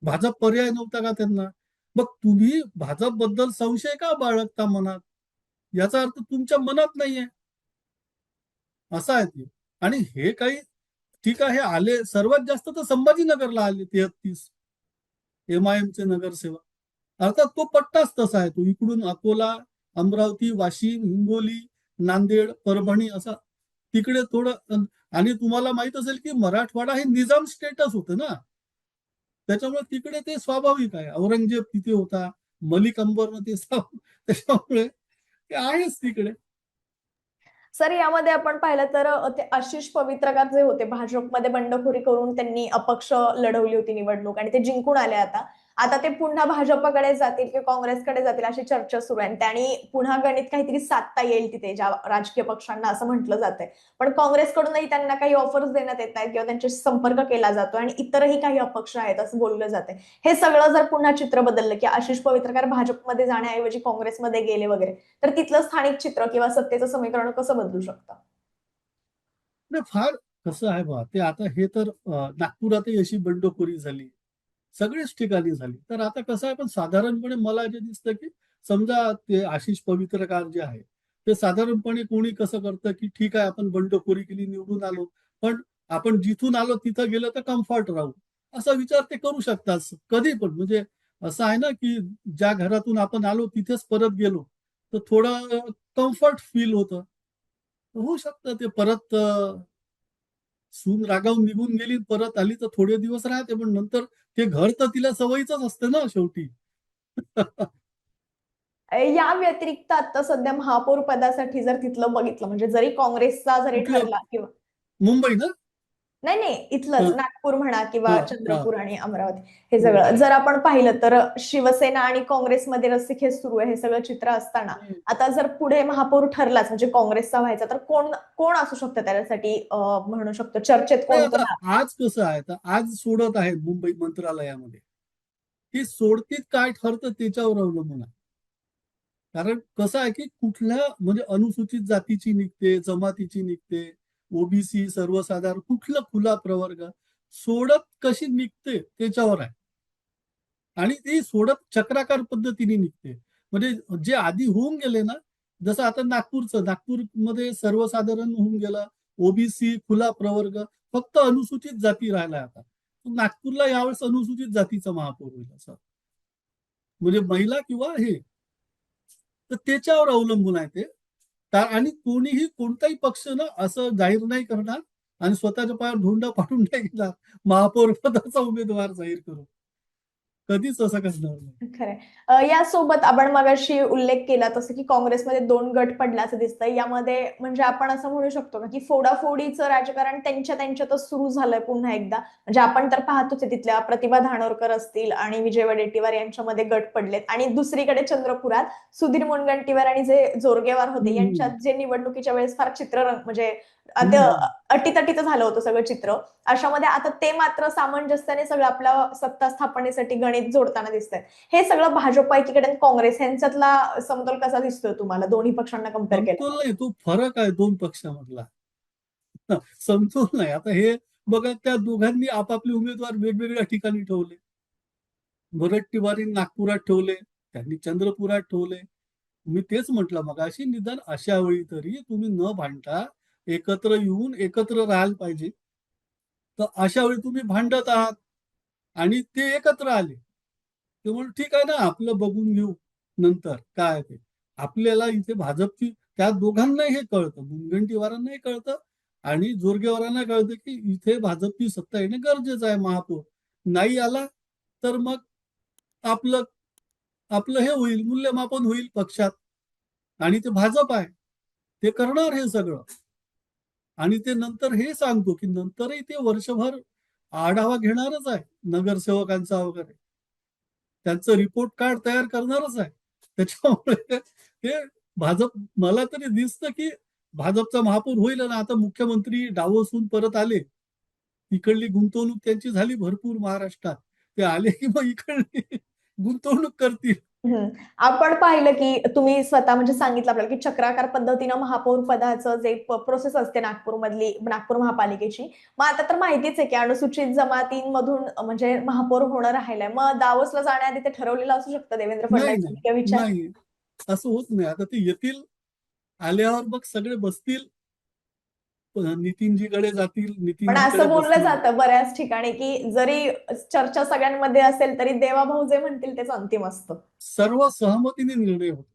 भाजप पर्याय नव्हता का त्यांना? मग तुम्ही भाजपबद्दल संशय का बाळगता मनात? याचा अर्थ तुमच्या मनात नाहीये, असं आहे ते. आणि हे काही ठीक आहे, आले सर्वात जास्त तर संभाजीनगरला आले 33 एमआयएमचे नगरसेवक. अर्थात तो पट्टाच तसा आहे, तो इकडून अकोला, अमरावती, वाशिम, हिंगोली, नांदेड, परभणी असा तिकडे थोडं. आणि तुम्हाला माहित असेल की मराठवाडा हे निजाम स्टेटस होतं ना, त्याच्यामुळे तिकडे ते स्वाभाविक आहे. औरंगजेब तिथे होता, मलिक अंबरनं ते त्याच्यामुळे ते आहेच तिकडे. सर, यामध्ये आपण पाहिलं तर ते आशिष पवित्रकार जे होते भाजपमध्ये बंडखोरी करून त्यांनी अपक्ष लढवली होती निवडणूक आणि ते जिंकून आले आता. आता ते पुन्हा भाजपकडे जातील की काँग्रेसकडे जातील अशी चर्चा सुरू आहे आणि त्यांनी पुन्हा गणित काहीतरी साधता येईल तिथे ज्या राजकीय पक्षांना असं म्हटलं जातंय. पण काँग्रेसकडूनही त्यांना काही ऑफर्स देण्यात येत आहेत किंवा त्यांच्याशी संपर्क केला जातो आणि इतरही काही अपक्ष आहेत असं बोललं जातंय. हे सगळं जर पुन्हा चित्र बदललं की आशिष पवित्रकार भाजपमध्ये जाण्याऐवजी काँग्रेसमध्ये गेले वगैरे, तर तिथलं स्थानिक चित्र किंवा सत्तेचं समीकरण कसं बदलू शकतं? नाही, फार कसं आहे बा, ते आता हे तर नागपुरातही अशी बंडखोरी झाली, सगळेच ठिकाणी झाली. तर आता कसं आहे, पण साधारणपणे मला जे दिसतं की समजा ते आशिष पवित्रकार जे आहे, ते साधारणपणे कोणी कसं करतं की ठीक आहे, आपण बंडखोरी केली, निवडून आलो, पण आपण जिथून आलो तिथं गेलं तर कम्फर्ट राहू, असा विचार ते करू शकतात कधी पण. म्हणजे असं आहे ना की ज्या घरातून आपण आलो तिथेच परत गेलो तर थोडं कम्फर्ट फील होतं. होऊ शकतं ते परत सून रागावून निघून गेली, परत आली तर थोडे दिवस राहते, पण नंतर ते घर तर तिला सवयीचंच असतं ना शेवटी. या व्यतिरिक्त आता सध्या महापौर पदासाठी जर तिथलं बघितलं म्हणजे जरी काँग्रेसचा जरी कुठलं? ठरला किंवा मुंबई ना? नाही नाही इथलंच हं, नागपूर म्हणा किंवा हं, हं, चंद्रपूर आणि अमरावती हे हं, सगळं जर आपण पाहिलं तर शिवसेना आणि काँग्रेसमध्ये रस्सीखेच सुरू आहे हे सगळं चित्र असताना हं. आता जर पुढे महापौर ठरलाच म्हणजे काँग्रेसचा व्हायचा तर कोण कोण असू शकतं त्याच्यासाठी म्हणू शकतो चर्चेत नाही, कोण आता कोण आज कसं आहे, तर आज सोडत आहेत मुंबई मंत्रालयामध्ये. ती सोडतीत काय ठरतं त्याच्यावर अवलंबून आहे. कारण कसं आहे की कुठल्या म्हणजे अनुसूचित जातीची निघते, जमातीची निघते, ओबीसी, सर्वसाधारण, कुठला खुला प्रवर्ग, सोडत कशी निघते त्याच्यावर आहे. आणि ती सोडत चक्राकार पद्धतीने निघते. म्हणजे जे आधी होऊन गेले ना, जसं आता नागपूरमध्ये सर्वसाधारण होऊन गेलं, ओबीसी, खुला प्रवर्ग, फक्त अनुसूचित जाती राहिला आता. नागपूरला यावेळेस अनुसूचित जातीचा महापौर होईल असं. म्हणजे महिला किंवा हे. तर त्याच्यावर अवलंबून आहे ते. आणि कोणीही कोणताही पक्ष ना असं जाहीर नाही करणार आणि स्वतःच्या पायावर धोंडा पाडून नाही घेणार महापौर पदाचा उमेदवार जाहीर करू. कधीच असं करणार नाही. खरंय. यासोबत आपण मगाशी उल्लेख केला तसं की काँग्रेसमध्ये 2 गट पडल्याचं दिसतंय. यामध्ये म्हणजे आपण असं म्हणू शकतो का, की फोडाफोडीचं राजकारण त्यांच्यातच सुरू झालंय पुन्हा एकदा. म्हणजे आपण तर पाहतोच आहे तिथल्या प्रतिभा धानोरकर असतील आणि विजय वडेट्टीवार यांच्यामध्ये गट पडलेत आणि दुसरीकडे चंद्रपुरात सुधीर मुनगंटीवार आणि जे जोरगेवार होते हम्म, यांच्यात जे निवडणुकीच्या वेळेस फार चित्ररंग म्हणजे हम्म, आता हम्म. अटीतटीचं झालं होतं सगळं चित्र. अशामध्ये आता ते मात्र सामंजस्याने सगळं आपल्या सत्ता स्थापनेसाठी गणित जोडताना दिसतंय. हे सगळं भाजप एकीकडे आणि काँग्रेस यांच्यातला समतोल कसा दिसतोय तुम्हाला दोन्ही पक्षांना कम्पेअर केला समतोल नाही, तो फरक आहे दोन पक्षामधला. समतोल नाही. आता हे बघा, त्या दोघांनी आपापले उमेदवार वेगवेगळ्या ठिकाणी ठेवले. वरट्टीवारी नागपुरात ठेवले, त्यांनी चंद्रपुरात ठेवले. मी तेच म्हटलं मगाशी, निदान अशा वेळी तरी तुम्ही न भांडता एकत्र येऊन एकत्र राहायला पाहिजे. तर अशा वेळी तुम्ही भांडत आहात आणि ते एकत्र आले. ते म्हणून ठीक आहे ना, आपलं बघून घेऊ नंतर काय ते. आपल्याला इथे भाजपची, त्या दोघांनाही हे कळतं, मुनगंटीवारांनाही कळतं आणि जोरगेवारांना कळतं की इथे भाजपची सत्ता येणे गरजेचं आहे महापौर. नाही आला तर मग आपलं आपलं हे होईल, मूल्यमापन होईल पक्षात आणि ते भाजप आहे. ते करणार हे सगळं. आणि ते नंतर हे सांगतो की नंतरही ते वर्षभर आढावा घेणारच आहे नगरसेवकांचा वगैरे. त्यांचं रिपोर्ट कार्ड तयार करणारच आहे. त्याच्यामुळे ते भाजप, मला तरी दिसतं की भाजपचा महापौर होईल आणि आता मुख्यमंत्री डावसून परत आले. इकडली गुंतवणूक त्यांची झाली भरपूर महाराष्ट्रात. ते आले की मग इकडली गुंतवणूक करतील. हम्म. आपण पाहिलं की तुम्ही स्वतः म्हणजे सांगितलं आपल्याला की चक्राकार पद्धतीनं महापौर पदाचं जे प्रोसेस असते नागपूरमधली नागपूर महापालिकेची. मग आता तर माहितीच आहे की अनुसूचित जमातींमधून म्हणजे महापौर होणं राहिलंय. मग दावोसला जाण्याआधी ते ठरवलेलं असू शकतं देवेंद्र नाही, फडणवीस नाही, किंवा विचार. नाही. असं होत नाही. आता ते येतील, आल्यावर मग सगळे बसतील, नितीनजीकडे जातील, पण नितीनजीकडे असं बोललं बसतील. जातं बऱ्याच ठिकाणी की जरी चर्चा सगळ्यांमध्ये असेल तरी देवाभाऊ जे म्हणतील तेच अंतिम असतं. सर्व सहमतीने निर्णय होतो.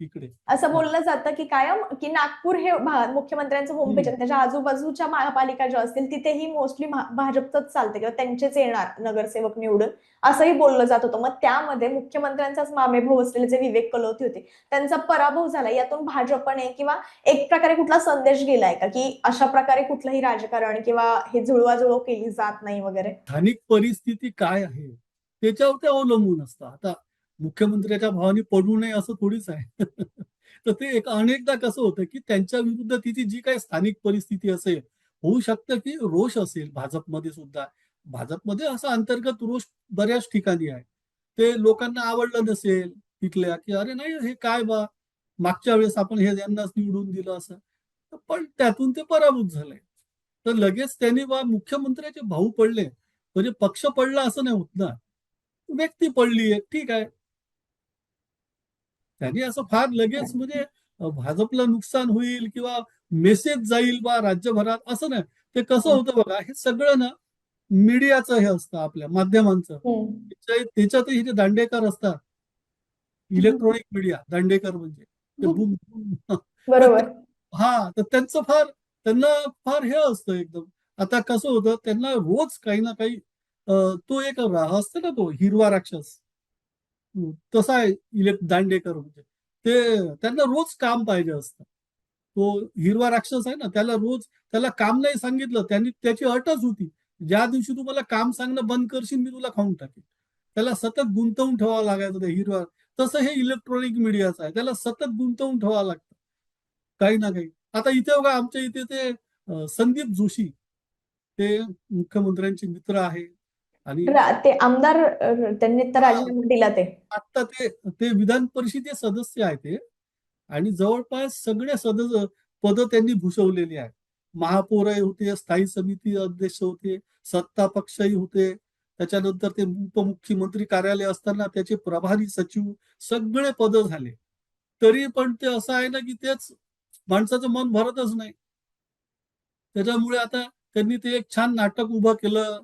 इकडे. असं हा. बोललं जातं की कायम की नागपूर हे मुख्यमंत्र्यांचं होम पेज हम्म. आणि त्याच्या आजूबाजूच्या महापालिका ज्या असतील तिथेही मोस्टली भाजपचंच चालतं किंवा त्यांचेच येणार नगरसेवक निवडून, असंही बोललं जात होतं. मग त्यामध्ये मुख्यमंत्र्यांचाच मामेभाऊ असलेले जे विवेक कलोती होते त्यांचा पराभव झाला. यातून भाजपने किंवा एक प्रकारे कुठला संदेश गेलाय का की अशा प्रकारे कुठलंही राजकारण किंवा हे जुळवाजुळव केली जात नाही वगैरे? स्थानिक परिस्थिती काय आहे त्याच्यावर ते अवलंबून असतं. आता मुख्यमंत्र्याच्या भावानी पडू नये असं थोडीच आहे. तर ते एक अनेकदा कसं होतं की त्यांच्या विरुद्ध तिची जी काही स्थानिक परिस्थिती असेल, होऊ शकतं की रोष असेल भाजपमध्ये सुद्धा. भाजपमध्ये असा अंतर्गत रोष बऱ्याच ठिकाणी आहे. ते लोकांना आवडलं नसेल तिथल्या, की अरे नाही हे काय बा, मागच्या वेळेस आपण हे यांनाच निवडून दिलं असं. पण त्यातून ते पराभूत झाले. तर लगेच त्यांनी बा मुख्यमंत्र्याचे भाऊ पडले म्हणजे पक्ष पडला असं नाही होत ना. व्यक्ती पडली आहे, ठीक आहे. त्यांनी असं फार लगेच म्हणजे भाजपला नुकसान होईल किंवा मेसेज जाईल बा राज्यभरात असं नाही. ते कसं होतं बघा, हे सगळं ना मीडियाचं हे असतं आपल्या माध्यमांचं. हम्म. त्याच्यातही जे दांडेकर असतात, इलेक्ट्रॉनिक मीडिया दांडेकर म्हणजे ते बूम बूम. तर ते बरोबर. तर त्यांना फार हे असतं एकदम. आता कसं होतं त्यांना रोज काही ना काही तो एक असतं ना तो हिरवा राक्षस. तसा आहे दांडेकर म्हणजे. ते त्यांना रोज काम पाहिजे असतं. तो हिरवा राक्षस आहे ना, त्याला काम नाही सांगितलं. त्यांनी त्याची अटच होती. ज्या दिवशी तू मला काम सांगणं बंद करशील, मी तुला खाऊन टाकेन. त्याला सतत गुंतवून ठेवावं लागायचं ते हिरवा. तसं हे इलेक्ट्रॉनिक मीडियाचं आहे. त्याला सतत गुंतवून ठेवावं लागतं. काही ना काही. आता इथे बघा आमच्या इथे ते संदीप जोशी, ते मुख्यमंत्र्यांचे मित्र आहे आणि ते आमदार त्यांनी तर हा राजीनामा दिला ते. आता ते ते विधान परिषदेचे सदस्य आहे ते आणि जवळपास सगळे सदस्य पद त्यांनी भूषवलेली आहेत. महापौरही होते, स्थायी समिती अध्यक्ष होते, सत्ता पक्षही होते. त्याच्यानंतर ते उपमुख्यमंत्री कार्यालय असताना त्याचे प्रभारी सचिव सगळे पद झाले. तरी पण ते असं आहे ना की तेच माणसाचं मन भरतच नाही. त्याच्यामुळे आता त्यांनी ते एक छान नाटक उभं केलं,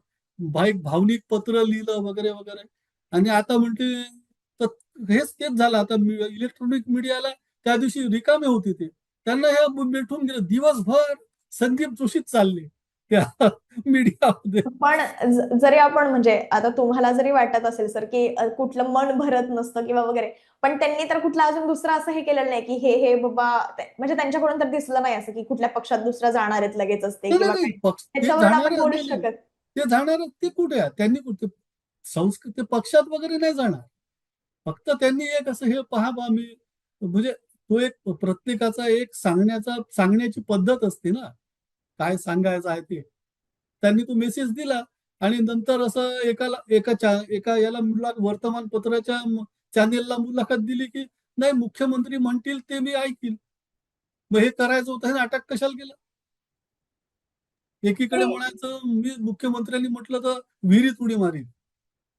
एक भावनिक पत्र लिहिलं वगैरे वगैरे. आणि आता म्हणते तर तेच झालं आता इलेक्ट्रॉनिक मीडियाला त्या दिवशी रिकामे होते ते. त्यांना हे भेटून गेलं दिवसभर संदीप जोशीच चालले त्या मीडियामध्ये. पण जरी आपण म्हणजे आता तुम्हाला जरी वाटत असेल सर की कुठलं मन भरत नसतं किंवा वगैरे, पण त्यांनी तर कुठला अजून दुसरा असं हे केलेलं नाही की हे हे बाबा म्हणजे त्यांच्याकडून तर दिसलं नाही असं की कुठल्या पक्षात दुसरा जाणार आहेत लगेच असते नाही नाही किंवा नाही, काही पक्ष ते त्याच्यावरून जाणार आपण बोलू नाही नाही, शकत. ते जाणार ते कुठे आहे त्यांनी कुठे ते पक्षात वगैरे नाही जाणार. फक्त त्यांनी एक असं हे पहा बा मी म्हणजे तो एक प्रत्येकाचा एक सांगण्याची पद्धत असते ना, काय सांगायचं आहे ते. त्यांनी तो मेसेज दिला आणि नंतर असं एका याला वर्तमानपत्राच्या चॅनेलला मुलाखत दिली की नाही मुख्यमंत्री म्हणतील ते मी ऐकील. मग हे करायचं होतं हे नाटक कशाला केलं? एकीकडे तरी म्हणायचं मी मुख्यमंत्र्यांनी म्हटलं तर विहिरीत उडी मारीन.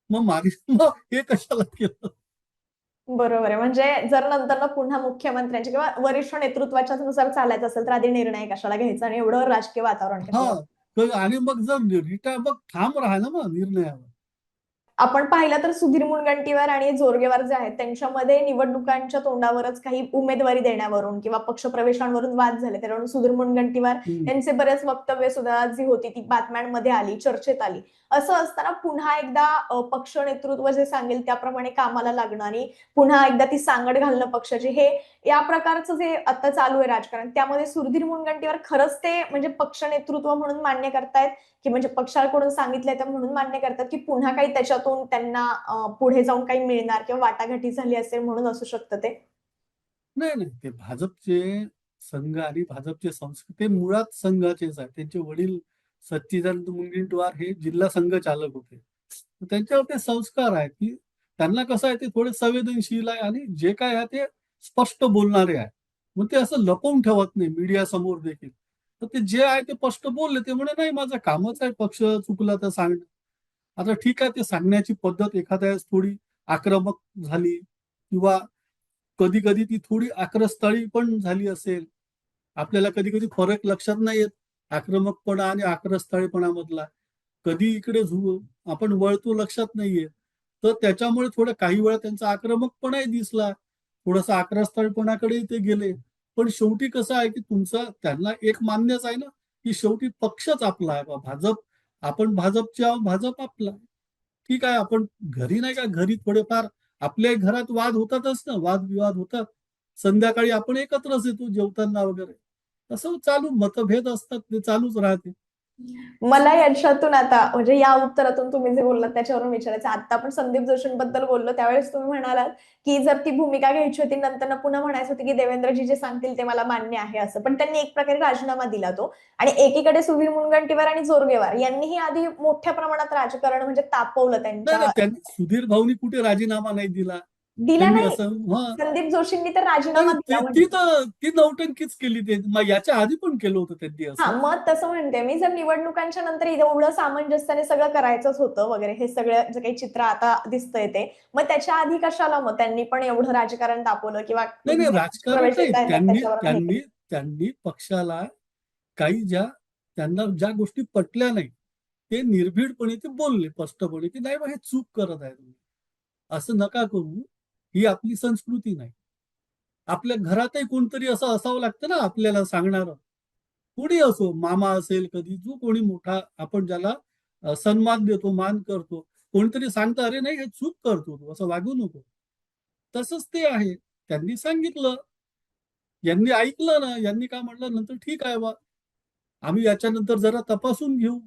मग मग हे कशाला केलं? बरोबर आहे. म्हणजे जर नंतर पुन्हा मुख्यमंत्र्यांच्या किंवा वरिष्ठ नेतृत्वाच्या नुसार चालायचं असेल तर आधी निर्णय कशाला घ्यायचा आणि एवढं राजकीय वातावरण हा कशाला? आणि मग जर मग ठाम राहा ना मग निर्णयावर. आपण पाहिलं तर सुधीर मुनगंटीवार आणि जोरगेवार जे आहेत त्यांच्यामध्ये निवडणुकांच्या तोंडावरच काही उमेदवारी देण्यावरून किंवा पक्ष प्रवेशांवरून वाद झाले. त्यावरून सुधीर मुनगंटीवार हम्म. यांचे बरेच वक्तव्य सुद्धा जी होती ती बातम्यांमध्ये आली, चर्चेत आली. असं असताना पुन्हा एकदा पक्ष नेतृत्व जे सांगेल त्याप्रमाणे कामाला लागणं आणि पुन्हा एकदा ती सांगड घालणं पक्षाची, हे या प्रकारचं जे आता चालू आहे राजकारण, त्यामध्ये सुधीर मुनगंटीवार खरंच ते म्हणजे पक्ष नेतृत्व म्हणून मान्य करतायत की म्हणजे पक्षाकडून सांगितलंय तर म्हणून मान्य करतात की पुन्हा काही त्याच्यातून त्यांना पुढे जाऊन काही मिळणार किंवा वाटाघाटी झाली असेल म्हणून असू शकतं ते? नाही नाही, ते भाजपचे संघ आणि भाजपचे संस्कृती ते मुळात संघाचेच आहे. त्यांचे वडील सच्चिदानंद मुनगंटीवार हे जिल्हा संघ चालक होते. तर त्यांच्यावर ते संस्कार आहेत की त्यांना कसं आहे ते थोडे संवेदनशील आहे आणि जे काय आहे ते स्पष्ट बोलणारे आहे. मग ते असं लपवून ठेवत नाही मीडिया समोर देखील. तर ते जे आहे ते स्पष्ट बोलले. ते म्हणे नाही माझं कामच आहे पक्ष चुकला तर सांगणं. आता ठीक आहे ते सांगण्याची पद्धत एखाद्या वेळेस थोडी आक्रमक झाली किंवा कधी कधी ती थोडी आक्रस्ताळी पण झाली असेल. आपल्याला कधी कधी फरक लक्षात नाही येत आक्रमकपणा आणि आक्रस्ताळीपणामधला. कधी इकडे आपण वळतो लक्षात नाहीये. तर त्याच्यामुळे थोडं काही वेळा त्यांचा आक्रमकपणाही दिसला. थोडंसं आक्रस्ताळपणाकडे ते गेले. पण शेवटी कसं आहे की तुमचं त्यांना एक मान्यच आहे ना, की शेवटी पक्षच आपला आहे. भाजप आपण भाजपचे आहोत, भाजप आपला आहे. ठीक आहे, आपण घरी नाही का, घरी थोडेफार आपल्या घरात वाद होतातच ना, वादविवाद होतात. संध्याकाळी आपण एकत्रच येतो जेवताना वगैरे. तसं चालू मतभेद असतात, ते चालूच राहते. मला याच्यातून आता म्हणजे या उत्तरातून तुम्ही जे बोललात त्याच्यावरून विचारायचं, आता आपण संदीप जोशींबद्दल बोललो त्यावेळेस तुम्ही म्हणालात की जर ती भूमिका घ्यायची होती नंतर पुन्हा म्हणायचं होतं की देवेंद्रजी जे सांगतील ते मला मान्य आहे असं, पण त्यांनी एक प्रकारे राजीनामा दिला तो. आणि एकीकडे सुधीर मुनगंटीवार आणि जोरगेवार यांनीही आधी मोठ्या प्रमाणात राजकारण म्हणजे तापवलं नाही त्यांच्या. नाही, त्यांनी सुधीर भाऊनी कुठे राजीनामा नाही दिला. दिला त्यांनी नाही. असं हा संदीप जोशींनी तर नाही, राजीनामा दिला ती म्हणजे. तर ती नौटंकीच केली. ते मग याच्या आधी पण केलं होतं त्यांनी हा, असं. मग तसं म्हणते मी, जर निवडणुकांच्या नंतर एवढं सामंजस्याने सगळं करायचंच होतं वगैरे, हे सगळं जे काही चित्र आता दिसतंय ते, मग त्याच्या आधी कशाला मग त्यांनी पण एवढं राजकारण तापवलं किंवा नाही नाही, जे राजकारण प्रवेश नाही. देता येतात त्यांनी त्याच्यावर हे त्यांनी केलं. त्यांनी पक्षाला काही त्यांना ज्या गोष्टी पटल्या नाही, ते निर्भीडपणे ते बोलले स्पष्टपणे की नाही बा, हे चूक करत आहे तुम्ही, असं नका करू. ही आपली संस्कृती नाही. आपल्या घरातही कोणतरी असं असावं लागतं ना आपल्याला सांगणार. कोणी असो, मामा असेल, कधी जो कोणी मोठा आपण ज्याला सन्मान देतो, मान करतो, कोणीतरी सांगतं अरे नाही, हे चूक करतो तू, असं वागू नको. तसंच ते आहे. त्यांनी सांगितलं, यांनी ऐकलं ना, यांनी काय म्हटलं नंतर, ठीक आहे बा, आम्ही याच्यानंतर जरा तपासून घेऊ.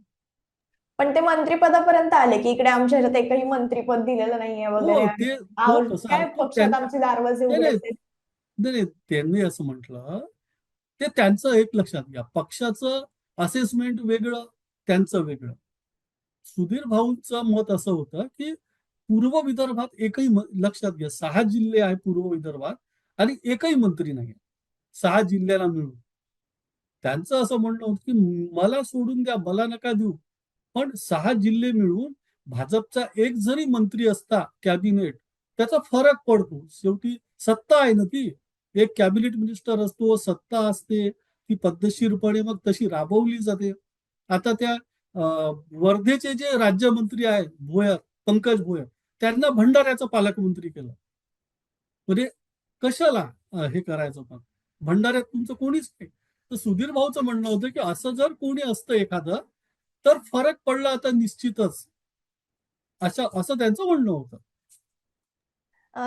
पण ते मंत्रिपदापर्यंत आले की इकडे आमच्या ह्याच्यात एकही मंत्रिपद दिलेलं नाहीये वगैरे, हो, आणि ते तो कसं आहे, काय तो पक्षात आमचे दारवाजे नाही उघडे नाही असतील. नाही नाही, त्यांनी असं म्हटलं, ते त्यांचं एक लक्षात घ्या, पक्षाचं असेसमेंट वेगळं, त्यांचं वेगळं. सुधीर भाऊंचं मत असं होतं की पूर्व विदर्भात लक्षात घ्या, 6 जिल्हे आहे पूर्व विदर्भात आणि एकही मंत्री नाही. 6 जिल्ह्याला मिळून त्यांचं असं म्हणणं होतं की मला सोडून द्या, मला नका देऊ, पण 6 जिल्हे मिळून भाजपचा एक जरी मंत्री असता कॅबिनेट, त्याचा फरक पडतो. शेवटी सत्ता आहे ना ती. एक कॅबिनेट मिनिस्टर असतो, सत्ता असते, ती पद्धतशीरपणे मग तशी राबवली जाते. आता त्या वर्धेचे जे राज्यमंत्री आहेत, भोयर, पंकज भोयर, त्यांना भंडाऱ्याचं पालकमंत्री केलं. म्हणजे कशाला हे करायचं पण, भंडाऱ्यात तुमचं कोणीच नाही. तर सुधीर भाऊचं म्हणणं होतं की असं जर कोणी असतं एखादं, तर फरक पडला आता निश्चितच, असं त्यांचं म्हणणं होतं.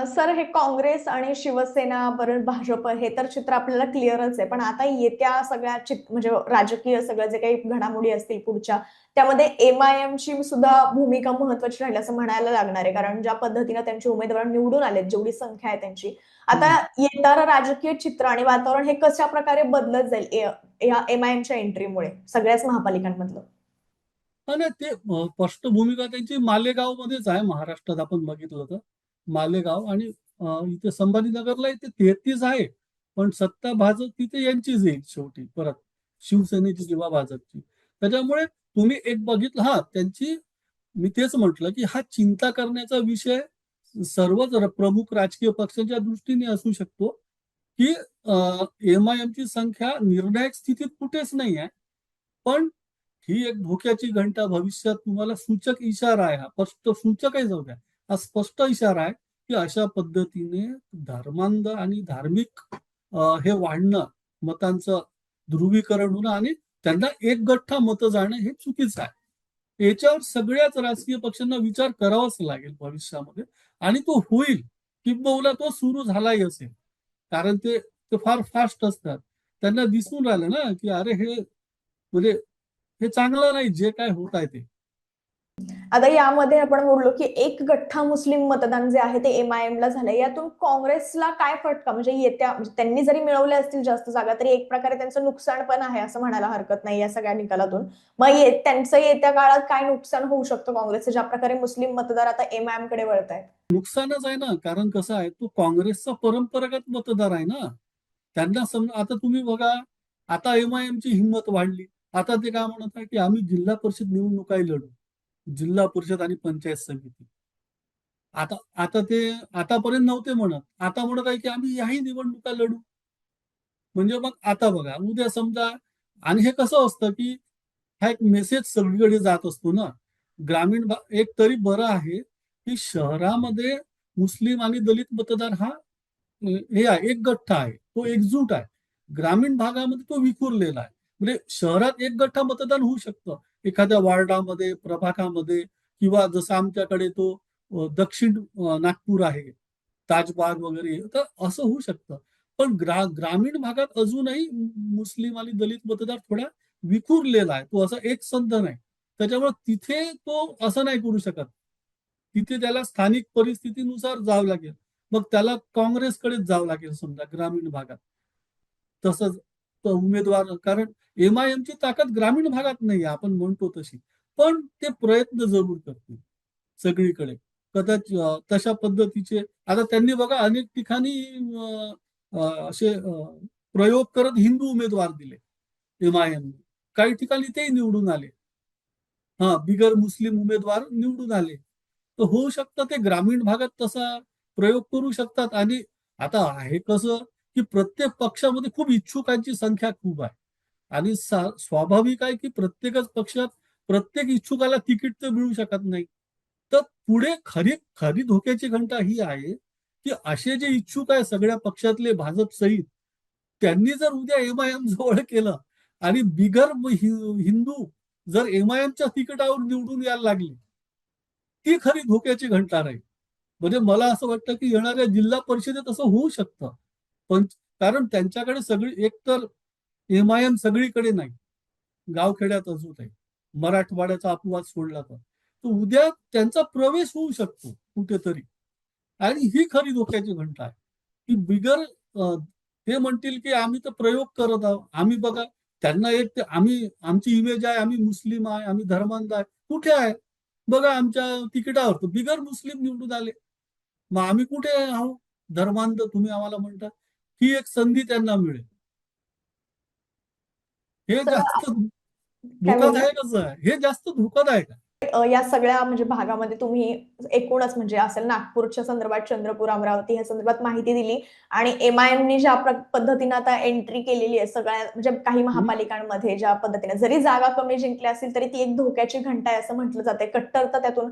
सर, हे काँग्रेस आणि शिवसेना परत भाजप हे तर चित्र आपल्याला क्लिअरच आहे, पण आता येत्या सगळ्या म्हणजे राजकीय सगळं जे काही घडामोडी असतील पुढच्या, त्यामध्ये MIM ची सुद्धा भूमिका महत्वाची राहील असं म्हणायला लागणार आहे, कारण ज्या पद्धतीने त्यांचे उमेदवार निवडून आलेत, जेवढी संख्या आहे त्यांची, आता हम्म. येणारं राजकीय चित्र आणि वातावरण हे कशा प्रकारे बदलत जाईल या MIM च्या एंट्रीमुळे सगळ्याच महापालिकांमधलं. आणि ते स्पष्ट भूमिका त्यांची मालेगाव मध्येच आहे. महाराष्ट्रात आपण बघितलं तर मालेगाव आणि इथे संभाजीनगरला इथे 33 आहे, पण सत्ता भाजप तिथे यांचीच येईल शेवटी परत, शिवसेनेची किंवा भाजपची. त्याच्यामुळे तुम्ही एक बघितलं, हा त्यांची, मी तेच म्हटलं की हा चिंता करण्याचा विषय सर्वच प्रमुख राजकीय पक्षांच्या दृष्टीने असू शकतो की MIM ची संख्या निर्णायक स्थितीत कुठेच नाही आहे, पण ही एक धोक्याची घंटा भविष्यात तुम्हाला सूचक इशारा आहे. हा स्पष्ट सूचकही जाऊ द्या, हा स्पष्ट इशारा आहे की अशा पद्धतीने धर्मांध आणि धार्मिक हे वाढणं, मतांचं ध्रुवीकरण होणं आणि त्यांना एक गठ्ठा मतं जाणं हे चुकीचं आहे. याच्यावर सगळ्याच राजकीय पक्षांना विचार करावाच लागेल भविष्यामध्ये, आणि तो होईल, किंबहुना तो सुरू झालाही असेल. कारण ते ते फार फास्ट असतात. त्यांना दिसून राहिलं ना की अरे हे म्हणजे हे चांगलं नाही जे काय होत आहे ते. आता यामध्ये आपण बोललो की एक गठ्ठा मुस्लिम मतदान जे आहे ते MIM ला झालंय, यातून काँग्रेसला काय फटका म्हणजे येत्या, म्हणजे त्यांनी जरी मिळवले असतील जास्त जागा तरी एक प्रकारे त्यांचं नुकसान पण आहे असं म्हणायला हरकत नाही या सगळ्या निकालातून. मग त्यांचं येत्या काळात काय नुकसान होऊ शकतं काँग्रेसचं, ज्या प्रकारे मुस्लिम मतदार आता MIM कडे वळत आहेत. नुकसानच आहे ना, कारण कसं आहे, तो काँग्रेसचा परंपरागत मतदार आहे ना. त्यांना समजा, आता तुम्ही बघा, आता MIM ची हिंमत वाढली. आता ते काय म्हणत आहे की आम्ही जिल्हा परिषद निवडणुकाही लढू, जिल्हा परिषद आणि पंचायत समिती. आता आता ते आतापर्यंत नव्हते म्हणत, आता म्हणत आहे की आम्ही याही निवडणुका लढू. म्हणजे मग आता बघा, उद्या समजा, आणि हे कसं असतं की हा एक मेसेज सगळीकडे जात असतो ना. एक तरी बरं आहे की शहरामध्ये मुस्लिम आणि दलित मतदार हा हे आहे, एक गठ्ठा आहे, तो एकजूट आहे. ग्रामीण भागामध्ये तो विखुरलेला आहे. म्हणजे शहरात एक गठ्ठा मतदान होऊ शकतं एखाद्या वार्डामध्ये, प्रभागामध्ये, किंवा जसं आमच्याकडे तो दक्षिण नागपूर आहे, ताजबाग वगैरे, तर असं होऊ शकतं. पण ग्रामीण भागात अजूनही मुस्लिम आणि दलित मतदार थोडा विखुरलेला आहे. तो असा एकसंध नाही. त्याच्यामुळे तिथे तो असं नाही करू शकत. तिथे त्याला स्थानिक परिस्थितीनुसार जावं लागेल. मग त्याला काँग्रेसकडेच जावं लागेल समजा ग्रामीण भागात. तसंच उमेदवार, कारण एमआयएमची ताकद ग्रामीण भागात नाही आपण म्हणतो तशी, पण ते प्रयत्न जरूर करतील सगळीकडे. कदाचित तशा पद्धतीचे आता त्यांनी बघा अनेक ठिकाणी अ, अ, असे प्रयोग करत हिंदू उमेदवार दिले एमआयएम. काही ठिकाणी ते निवडून आले. हा, बिगर मुस्लिम उमेदवार निवडून आले. तर होऊ शकतं ते ग्रामीण भागात तसा प्रयोग करू शकतात. आणि आता आहे कसं, की प्रत्येक पक्षामध्ये खूप इच्छुकांची संख्या खूप आहे. आणि स्वाभाविक आहे की प्रत्येकच पक्षात प्रत्येक इच्छुकाला तिकीट तर मिळू शकत नाही. तर पुढे खरी खरी धोक्याची घंटा ही आहे की असे जे इच्छुक आहे सगळ्या पक्षातले भाजप सहित, त्यांनी जर उद्या एमआयएम जवळ केलं आणि बिगर हिंदू जर एमआयएमच्या तिकिटावर निवडून यायला लागले, ती खरी धोक्याची घंटा राहील. म्हणजे मला असं वाटतं की येणाऱ्या जिल्हा परिषदेत असं होऊ शकतं. पण कारण त्यांच्याकडे सगळी एकतर एमआयएम सगळीकडे नाही, गावखेड्यात अजून आहे. मराठवाड्याचा अपवाद सोडला तर उद्या त्यांचा प्रवेश होऊ शकतो कुठेतरी. आणि ही खरी धोक्याची घंटा आहे की बिगर अ, ते म्हणतील की आम्ही तर प्रयोग करत आहोत, आम्ही बघा, त्यांना एक आम्ही आमची इमेज आहे, आम्ही मुस्लिम आहे, आम्ही धर्मांध आहे. कुठे आहे? बघा आमच्या तिकिटावर तर बिगर मुस्लिम निवडून आले. मग आम्ही कुठे आहोत? धर्मांध तुम्ही आम्हाला म्हणता. ही एक संधी त्यांना मिळेल. हे सर, जास्त काय बोलला? धोकादायकच आहे, हे जास्त धोकादायक आहे. या सगळ्या म्हणजे भागामध्ये तुम्ही एकूणच म्हणजे असेल नागपूरच्या संदर्भात, चंद्रपूर, अमरावती ह्या संदर्भात माहिती दिली आणि एमआयएमनी ज्या पद्धतीने आता एंट्री केलेली आहे सगळ्या म्हणजे काही हम्म, महापालिकांमध्ये ज्या पद्धतीने जरी जागा कमी जिंकल्या असतील तरी ती एक धोक्याची घंटा आहे असं म्हटलं जाते. कट्टरता त्यातून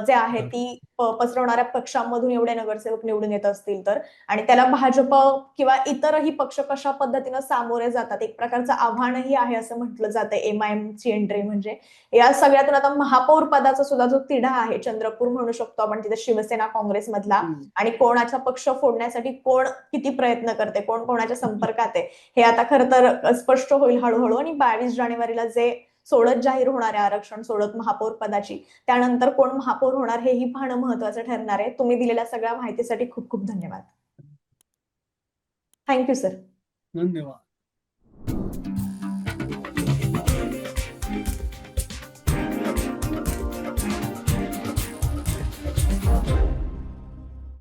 जे आहे बरं. ती पसरवणाऱ्या पक्षांमधून एवढे नगरसेवक निवडून येत असतील तर, आणि त्याला भाजप किंवा इतरही पक्ष कशा पद्धतीनं सामोरे जातात, एक प्रकारचं आव्हानही आहे असं म्हटलं जातं एमआयएमची एंट्री म्हणजे. या सगळ्यातून आता महापौर पदाचा सुद्धा जो तिढा आहे, चंद्रपूर म्हणू शकतो आपण तिथे शिवसेना काँग्रेस मधला, हम्म. आणि कोणाचा पक्ष फोडण्यासाठी कोण किती प्रयत्न करते, कोण कोणाच्या संपर्कात आहे, हे आता खरं तर स्पष्ट होईल हळूहळू. आणि 22 जानेवारीला जे सोडत जाहीर होणार आहे, आरक्षण सोडत महापौर पदाची, त्यानंतर कोण महापौर होणार हेही पाहणं महत्वाचं ठरणार आहे. तुम्ही दिलेल्या सगळ्या माहितीसाठी खूप खूप धन्यवाद. Thank you sir. धन्यवाद.